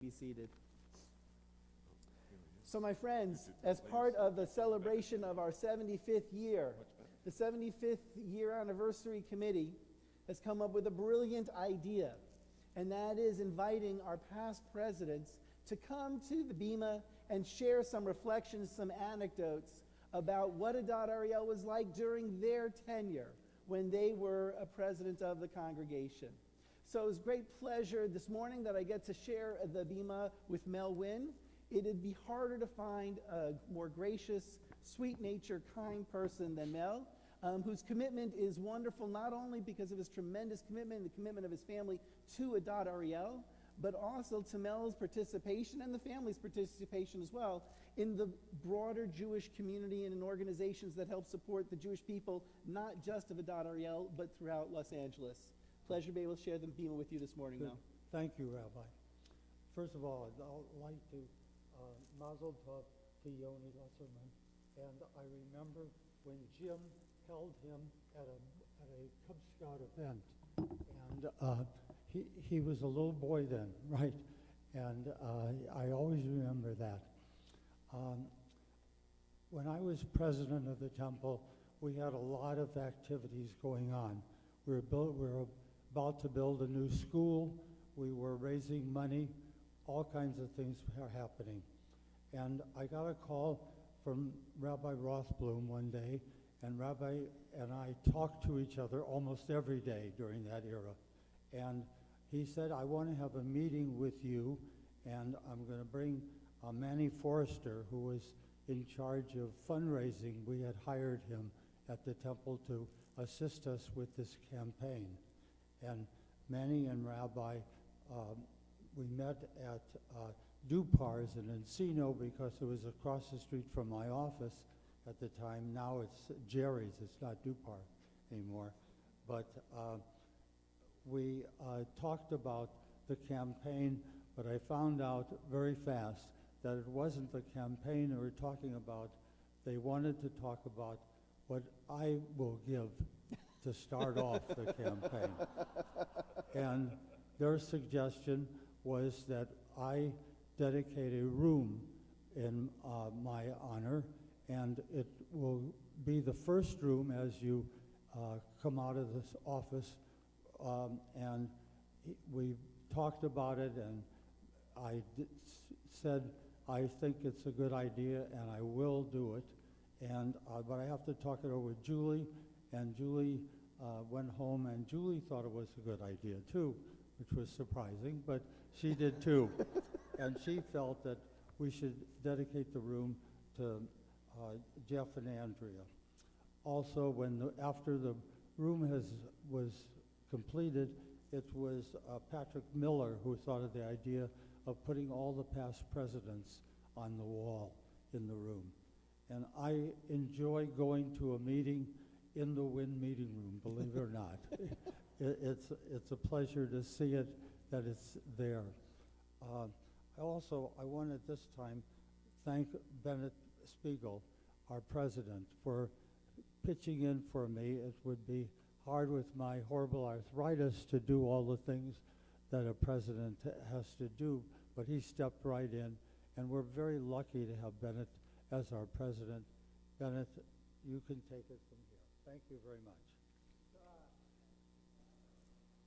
Be seated. So my friends, as part of the celebration of our 75th year, the 75th year anniversary committee has come up with a brilliant idea, and that is inviting our past presidents to come to the Bema and share some reflections, some anecdotes about what Adat Ari was like during their tenure when they were a president of the congregation. So it was great pleasure this morning that I get to share the Bema with Mel Wynn. It'd be harder to find a more gracious, sweet-natured, kind person than Mel, whose commitment is wonderful, not only because of his tremendous commitment and the commitment of his family to Adat Ari, but also to Mel's participation and the family's participation as well in the broader Jewish community and in organizations that help support the Jewish people, not just of Adat Ari, but throughout Los Angeles. Pleasure to be able to share the Bema with you this morning, Mel. Thank you, Rabbi. First of all, I'd like to mazel tov to Yoni Lusserman. And I remember when Jim held him at a Cub Scout event. And he was a little boy then, right? And I always remember that. When I was president of the temple, we had a lot of activities going on. We were about to build a new school. We were raising money. All kinds of things were happening. And I got a call from Rabbi Rothblum one day, and Rabbi and I talked to each other almost every day during that era. And he said, I want to have a meeting with you, and I'm going to bring Manny Forrester, who was in charge of fundraising. We had hired him at the temple to assist us with this campaign. And Manny and Rabbi, we met at Dupar's in Encino because it was across the street from my office at the time. Now it's Jerry's, it's not Dupar anymore. But we talked about the campaign, but I found out very fast that it wasn't the campaign they were talking about. They wanted to talk about what I will give to start off the campaign. And their suggestion was that I dedicate a room in my honor, and it will be the first room as you come out of this office. And we talked about it, and I said, I think it's a good idea, and I will do it. And but I have to talk it over with Julie, and Julie went home, and Julie thought it was a good idea too, which was surprising, but she did too. And she felt that we should dedicate the room to Jeff and Andrea. Also, after the room was completed, it was Patrick Miller who thought of the idea of putting all the past presidents on the wall in the room. And I enjoy going to a meeting in the Wynn meeting room, believe it or not. It's a pleasure to see it, that it's there. I want at this time thank Bennett Spiegel, our president, for pitching in for me. It would be hard with my horrible arthritis to do all the things that a president has to do, but he stepped right in, and we're very lucky to have Bennett as our president. Bennett, you can take it from here. Thank you very much.